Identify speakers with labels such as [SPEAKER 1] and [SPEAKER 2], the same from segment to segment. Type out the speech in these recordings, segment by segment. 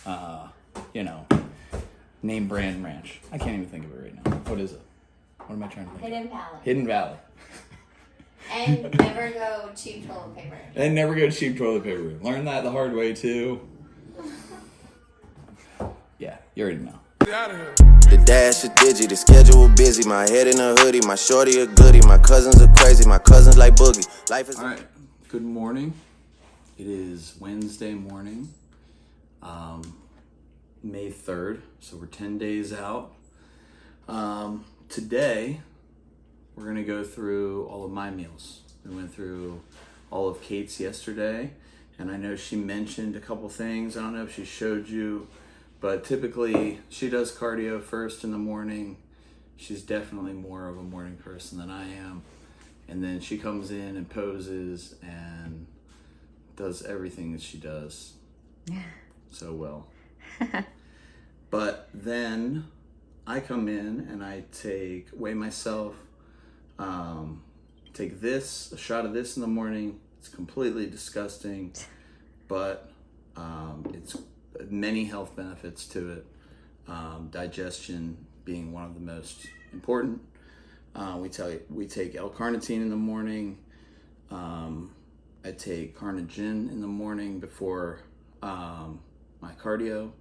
[SPEAKER 1] you know, name brand ranch. I can't even think of it right now. What is it? What am I trying to think
[SPEAKER 2] Hidden Valley.
[SPEAKER 1] Hidden Valley.
[SPEAKER 2] And never go cheap toilet paper.
[SPEAKER 1] And never go cheap toilet paper. Learn that the hard way too. Yeah, you already know.
[SPEAKER 3] The dash a digi, the schedule busy. My head in a hoodie, my shorty a goodie. My cousins are crazy, my cousins like boogie. Life is.
[SPEAKER 1] All right. Good morning. It is Wednesday morning, May 3rd. So we're 10 days out. Today, we're going to go through all of my meals. We went through all of Kate's yesterday, and I know she mentioned a couple things. I don't know if she showed you, but typically she does cardio first in the morning. She's definitely more of a morning person than I am. And then she comes in and poses and does everything that she does so well. But then I come in and I weigh myself, take a shot of this in the morning. It's completely disgusting, but it's many health benefits to it. Digestion being one of the most important. We take L-carnitine in the morning. I take Carnitine in the morning before my cardio.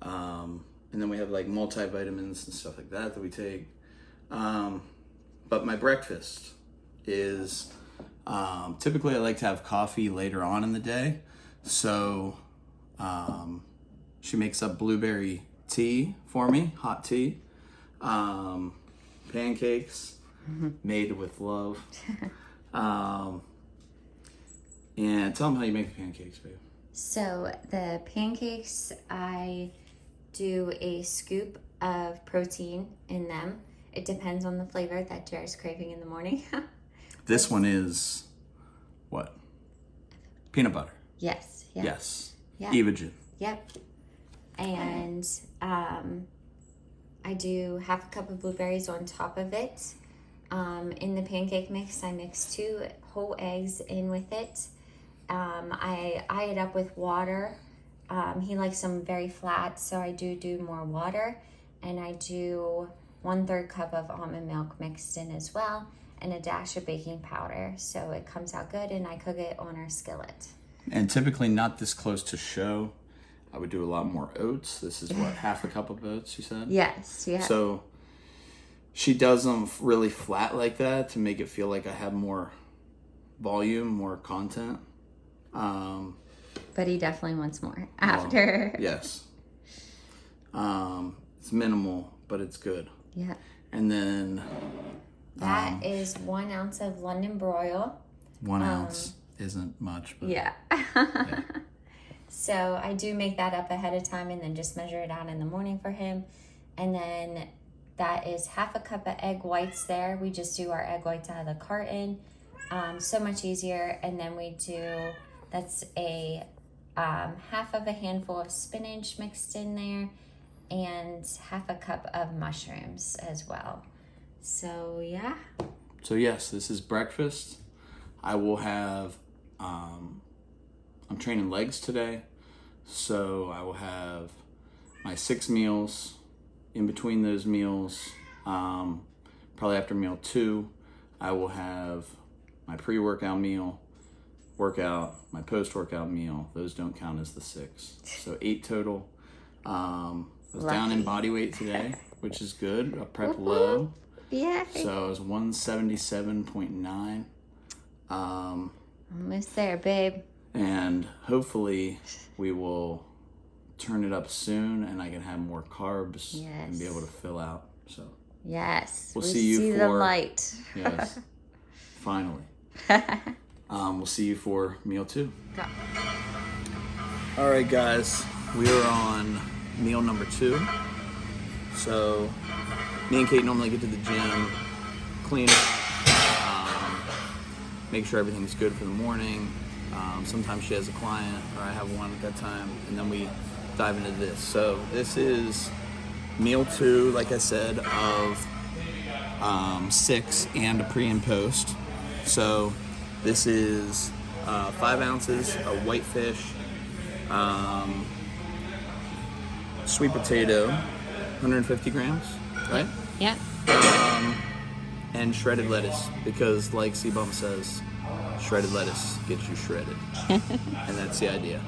[SPEAKER 1] And then we have like multivitamins and stuff like that we take. But my breakfast is, typically I like to have coffee later on in the day. So she makes up blueberry tea for me, hot tea. Pancakes made with love. And tell them how you make the pancakes, babe.
[SPEAKER 2] So the pancakes, I do a scoop of protein in them. It depends on the flavor that Jared's craving in the morning.
[SPEAKER 1] This one is what? Peanut butter.
[SPEAKER 2] Yes. Yeah.
[SPEAKER 1] Yes.
[SPEAKER 2] Yeah.
[SPEAKER 1] Evogen.
[SPEAKER 2] Yep. And I do half a cup of blueberries on top of it. In the pancake mix, I mix 2 whole eggs in with it. I eye it up with water. He likes them very flat, so I do more water. And I do 1/3 cup of almond milk mixed in as well, and a dash of baking powder. So it comes out good, and I cook it on our skillet.
[SPEAKER 1] And typically not this close to show. I would do a lot more oats. This is what, half a cup of oats, you said?
[SPEAKER 2] Yes, yeah.
[SPEAKER 1] So she does them really flat like that to make it feel like I have more volume, more content.
[SPEAKER 2] But he definitely wants more after.
[SPEAKER 1] Well, yes. It's minimal, but it's good.
[SPEAKER 2] Yeah.
[SPEAKER 1] And then
[SPEAKER 2] that is 1 ounce of London broil.
[SPEAKER 1] 1 ounce isn't much, but
[SPEAKER 2] yeah.
[SPEAKER 1] Yeah.
[SPEAKER 2] So I do make that up ahead of time and then just measure it out in the morning for him. And then that is half a cup of egg whites there. We just do our egg whites out of the carton. So much easier. And then that's a half of a handful of spinach mixed in there and half a cup of mushrooms as well. So yeah.
[SPEAKER 1] So yes, this is breakfast. I will have, I'm training legs today, so I will have my 6 meals. In between those meals, probably after meal 2, I will have my pre-workout meal, workout, my post-workout meal. Those don't count as the 6. So 8 total. I was down in body weight today, which is good. I prepped low.
[SPEAKER 2] Yeah.
[SPEAKER 1] So I was 177.9.
[SPEAKER 2] Almost there, babe.
[SPEAKER 1] And hopefully we will turn it up soon and I can have more carbs and be able to fill out. So
[SPEAKER 2] yes,
[SPEAKER 1] we'll see you for
[SPEAKER 2] the light.
[SPEAKER 1] Yes. Finally. We'll see you for meal 2.
[SPEAKER 2] Go.
[SPEAKER 1] All right, guys, we are on meal number 2. So me and Kate normally get to the gym, clean up, make sure everything's good for the morning. Sometimes she has a client or I have one at that time, and then we dive into this. So this is meal 2, like I said, of 6 and a pre and post. So this is 5 ounces of whitefish, sweet potato, 150 grams, right?
[SPEAKER 2] Yeah.
[SPEAKER 1] And shredded lettuce, because like C-Bum says, shredded lettuce gets you shredded. And that's the idea.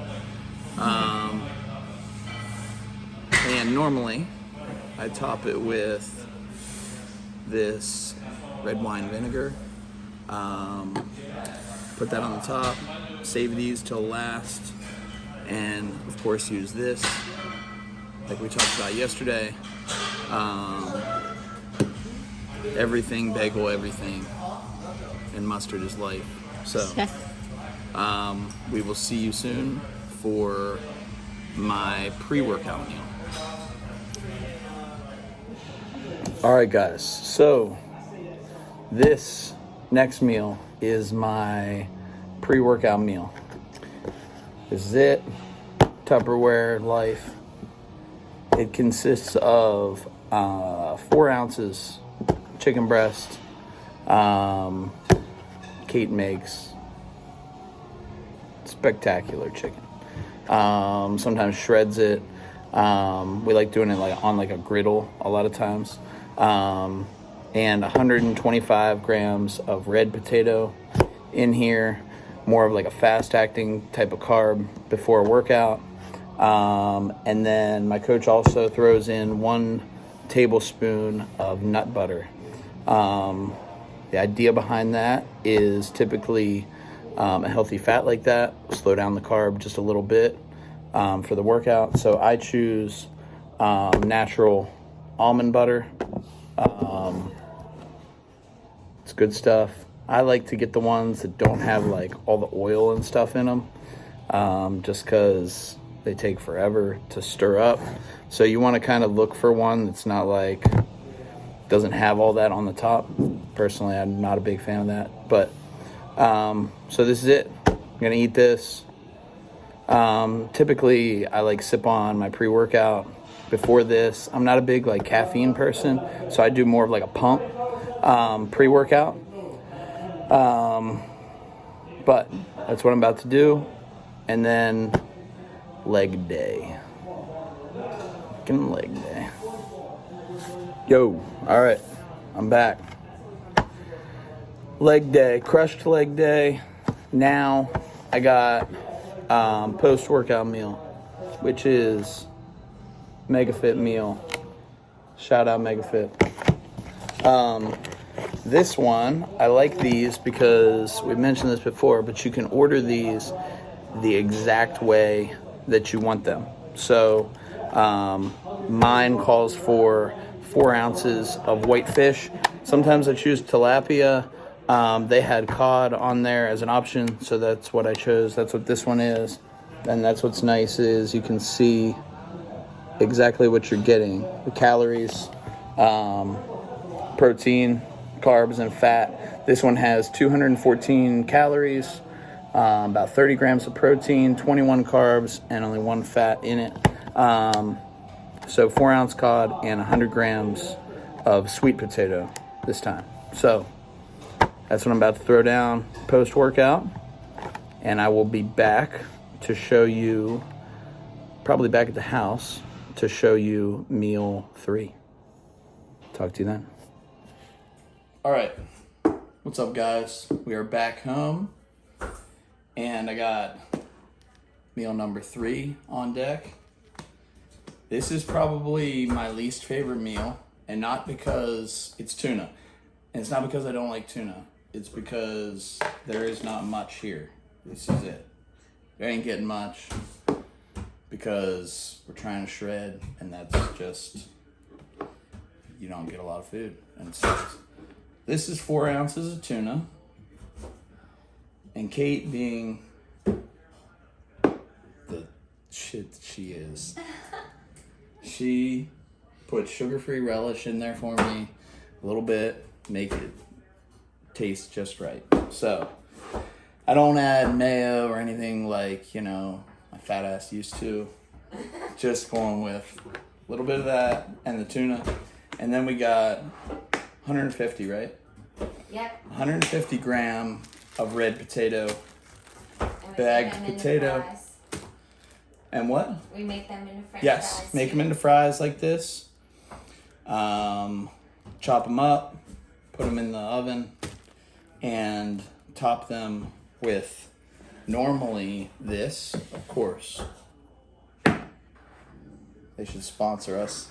[SPEAKER 1] And normally, I top it with this red wine vinegar. Put that on the top, save these till last, and of course use this, like we talked about yesterday. Everything, bagel, everything, and mustard is life. So, we will see you soon for my pre-workout meal. All right, guys. So, this next meal is my pre-workout meal. This is it. Tupperware life. It consists of 4 ounces chicken breast. Kate makes spectacular chicken. Sometimes shreds it. We like doing it on a griddle a lot of times. And 125 grams of red potato in here, more of like a fast-acting type of carb before a workout. And then my coach also throws in 1 tablespoon of nut butter. The idea behind that is typically a healthy fat like that will slow down the carb just a little bit for the workout. So I choose natural almond butter. It's good stuff. I like to get the ones that don't have like all the oil and stuff in them, just because they take forever to stir up. So you want to kind of look for one that's not like, doesn't have all that on the top. Personally, I'm not a big fan of that. But so this is it. I'm gonna eat this. Typically I like sip on my pre-workout before this. I'm not a big like caffeine person, so I do more of like a pump pre-workout. But that's what I'm about to do. And then leg day. Fucking leg day. Yo, all right, I'm back. Leg day, crushed leg day. Now I got post-workout meal, which is MegaFit meal. Shout out MegaFit. This one, I like these because we mentioned this before, but you can order these the exact way that you want them. So mine calls for 4 ounces of white fish. Sometimes I choose tilapia. They had cod on there as an option, so that's what I chose. That's what this one is. And that's what's nice is you can see exactly what you're getting. The calories, protein, carbs, and fat. This one has 214 calories, about 30 grams of protein, 21 carbs, and only 1 fat in it. So 4 ounce cod and 100 grams of sweet potato this time. So that's what I'm about to throw down post-workout. And I will be back to show you, probably back at the house, to show you meal 3. Talk to you then. All right. What's up, guys? We are back home. And I got meal number 3 on deck. This is probably my least favorite meal, and not because it's tuna. And it's not because I don't like tuna. It's because there is not much here. This is it. There ain't getting much because we're trying to shred, and that's just, you don't get a lot of food. And so this is 4 ounces of tuna. And Kate, being the shit that she is, she put sugar-free relish in there for me, a little bit, make it taste just right. So I don't add mayo or anything like, my fat ass used to. Just going with a little bit of that and the tuna. And then we got 150, right?
[SPEAKER 2] Yep.
[SPEAKER 1] 150 gram of red potato, bagged potato. And what?
[SPEAKER 2] We make them into French
[SPEAKER 1] Yes,
[SPEAKER 2] fries.
[SPEAKER 1] make them into fries like this. Chop them up, put them in the oven, and top them with normally this, of course. They should sponsor us.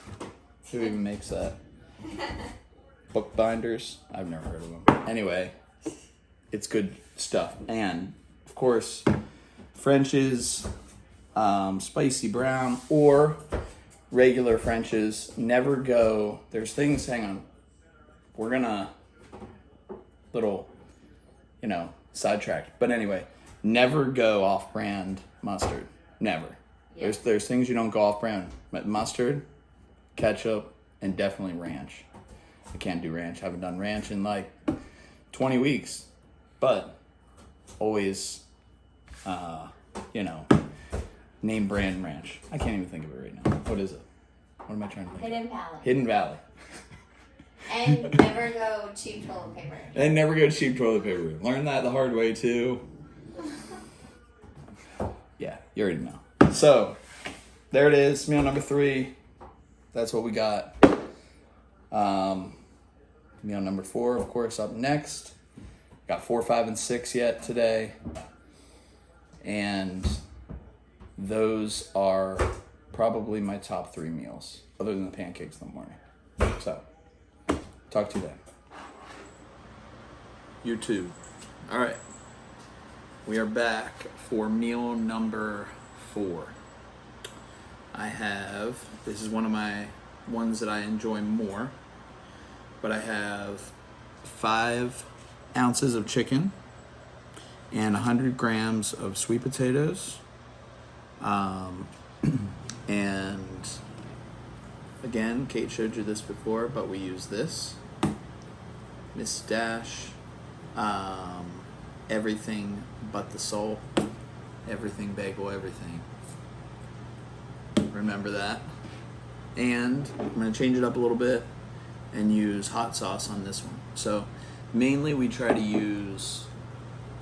[SPEAKER 1] Who even makes that? Bookbinders? I've never heard of them. Anyway, it's good stuff. And, of course, French's spicy brown or regular French's. Never go. There's things, hang on. We're gonna little, sidetracked. But anyway, never go off-brand mustard. Never. Yeah. There's things you don't go off-brand. But mustard, ketchup, and definitely ranch. I can't do ranch. I haven't done ranch in like 20 weeks. But always, name brand ranch. I can't even think of it right now. What is it? What am I trying to think
[SPEAKER 2] Hidden Valley.
[SPEAKER 1] Hidden Valley.
[SPEAKER 2] And never go cheap toilet paper.
[SPEAKER 1] And never go cheap toilet paper. Learn that the hard way too. Yeah, you already know. So, there it is. Meal number 3. That's what we got. Meal number 4, of course, up next. Got 4, 5, and 6 yet today. And those are probably my top 3 meals, other than the pancakes in the morning. So, talk to you then. You too. All right. We are back for meal number 4. This is one of my ones that I enjoy more, but I have 5 ounces of chicken and 100 grams of sweet potatoes. And again, Kate showed you this before, but we use this. Miss Dash, everything but the salt, everything bagel, everything. Remember that. And I'm going to change it up a little bit and use hot sauce on this one. So mainly we try to use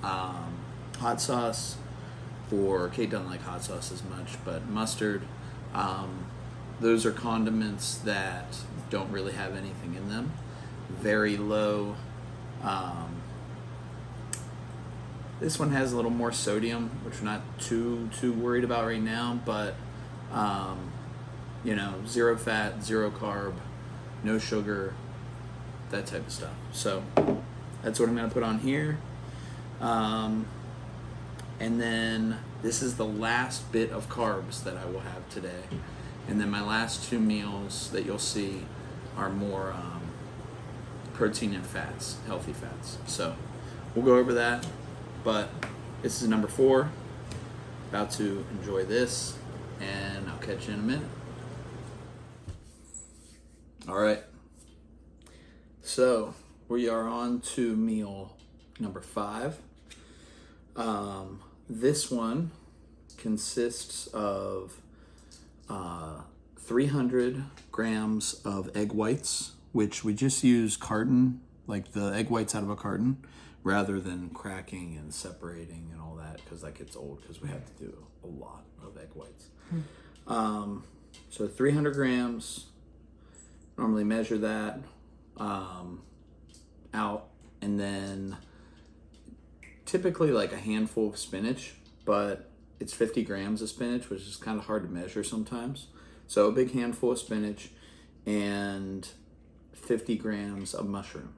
[SPEAKER 1] hot sauce, or Kate doesn't like hot sauce as much, but mustard. Those are condiments that don't really have anything in them. Very low. This one has a little more sodium, which we're not too worried about right now, but 0 fat, 0 carb, no sugar, that type of stuff. So that's what I'm going to put on here. And then this is the last bit of carbs that I will have today. And then my last 2 meals that you'll see are more protein and fats, healthy fats. So we'll go over that. But this is number 4. About to enjoy this, and I'll catch you in a minute. All right. So we are on to meal number 5. This one consists of 300 grams of egg whites, which we just use carton, like the egg whites out of a carton, rather than cracking and separating and all that, because that gets old, because we have to do a lot of egg whites. So 300 grams, normally measure that out, and then typically like a handful of spinach, but it's 50 grams of spinach, which is kind of hard to measure sometimes. So a big handful of spinach and 50 grams of mushroom.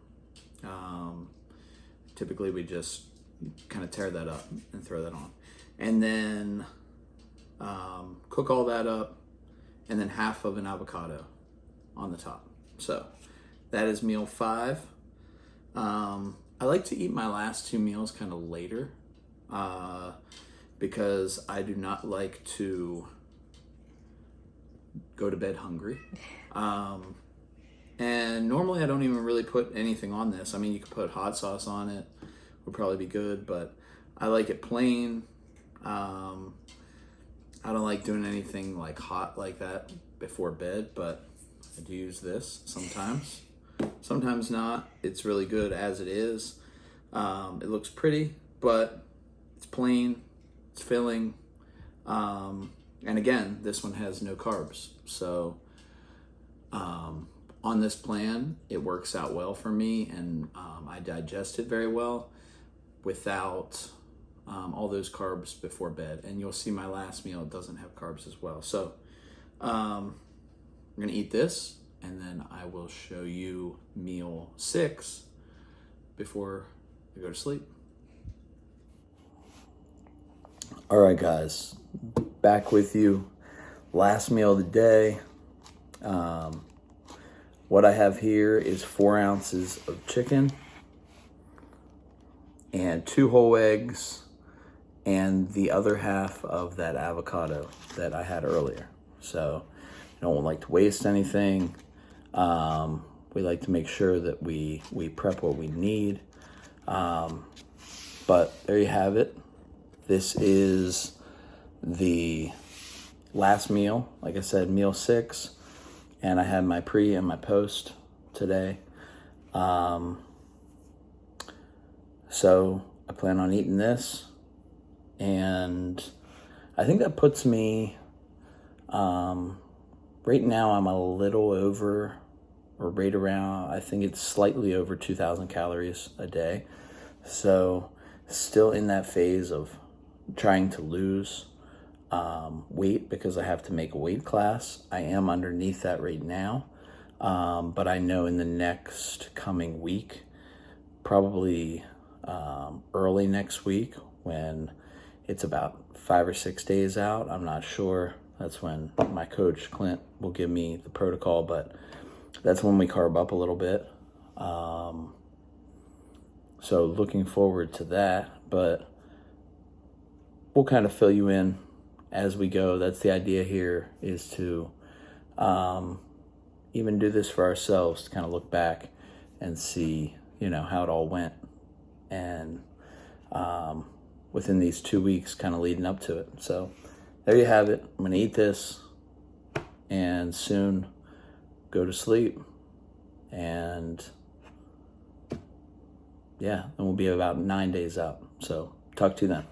[SPEAKER 1] Typically we just kind of tear that up and throw that on. And then cook all that up, and then half of an avocado on the top. So that is meal 5. I like to eat my last 2 meals kind of later because I do not like to go to bed hungry. And normally I don't even really put anything on this. I mean, you could put hot sauce on it, would probably be good, but I like it plain. I don't like doing anything like hot like that before bed, but I do use this sometimes. Sometimes not. It's really good as it is. It looks pretty, but it's plain. It's filling. And again, this one has no carbs. So on this plan, it works out well for me, and I digest it very well without all those carbs before bed. And you'll see my last meal doesn't have carbs as well. So I'm going to eat this, and then I will show you meal 6 before I go to sleep. All right, guys, back with you. Last meal of the day. What I have here is 4 ounces of chicken and 2 whole eggs and the other half of that avocado that I had earlier. So I don't like to waste anything. We like to make sure that we prep what we need. But there you have it. This is the last meal. Like I said, meal 6. And I had my pre and my post today. So I plan on eating this. And I think that puts me, right now I'm a little over, or right around, I think it's slightly over 2,000 calories a day. So still in that phase of trying to lose weight because I have to make a weight class. I am underneath that right now. But I know in the next coming week, probably early next week, when it's about 5 or 6 days out, I'm not sure. That's when my coach, Clint, will give me the protocol, but that's when we carb up a little bit. So looking forward to that, but we'll kind of fill you in as we go. That's the idea here, is to even do this for ourselves, to kind of look back and see, how it all went. And within these 2 weeks kind of leading up to it. So there you have it. I'm going to eat this and soon go to sleep. And yeah, then we'll be about 9 days out. So talk to you then.